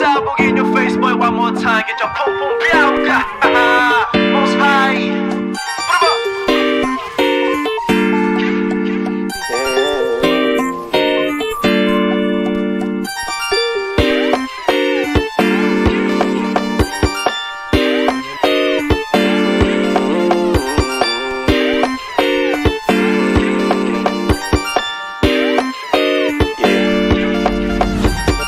Pasabog in your face, boy, one more time. Get your pum pum białka. Most high.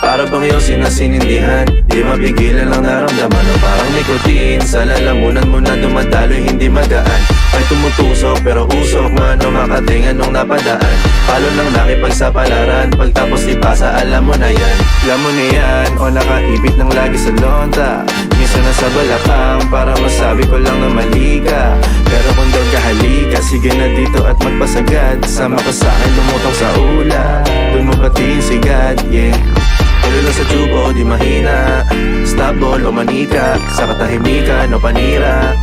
Para bang yosin na sinindihan, di mapigilan ang naramdaman. O parang nicotine, sa lalamunan mo na dumadaloy, hindi magaan. May tumutusok pero usok man o makatingan nung napadaan. Palo ng nakipagsapalaran, pagtapos di pasa, alam mo na yan. Alam mo na yan, o nakaibit ng lagi sa lonta. Minsan nasa balakang, para masabi ko lang na mali ka. Pero kung daw kahalika, sige na dito at magpasagad. Sama ka sa'kin, lumutong sa ula, dun mo batiin si God, yeah. Tuloy lang sa tubo, di mahina. Stable o manika, sa katahimikan o panira.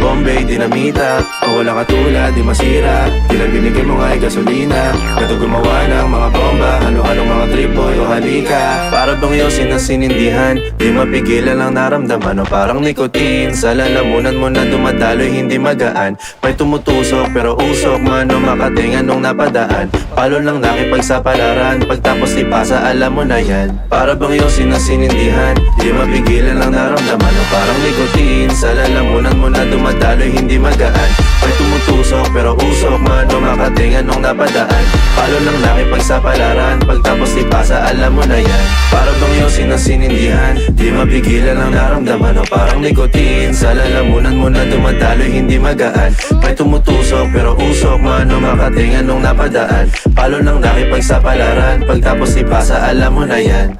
Bombay, dinamita, o walang katulad, di masira. Tila binigay mo nga'y gasolina. Gato gumawa ng mga bomba, halo-halong mga trip boy o halika. Para bang yosin na sinindihan, di mapigilan ang naramdaman. O parang nicotine, sa lalamunan mo na dumadaloy, hindi magaan. May tumutusok pero usok man o makatingan nung napadaan. Palo lang nakipagsapalaran, pagtapos di pasa, alam mo na yan. Para bang yosin na sinindihan, di mapigilan ang naramdaman. O parang nicotine, sa lalamunan mo na dumadaloy, hindi magaan. May tumutusok pero usok man o makatingan nung napadaan. Palo lang nakipagsapalaran, pagtapos di pasa, alam mo na yan. Para bang yosin na sinindihan, di mapigilan ang naramdaman. O parang nicotine, sa lalamunan mo na dumadaloy, hindi magaan. May tumutusok pero usok man o makatingan nung napadaan. Palo lang nakipagsapalaran, pagtapos di pasa, alam mo na yan.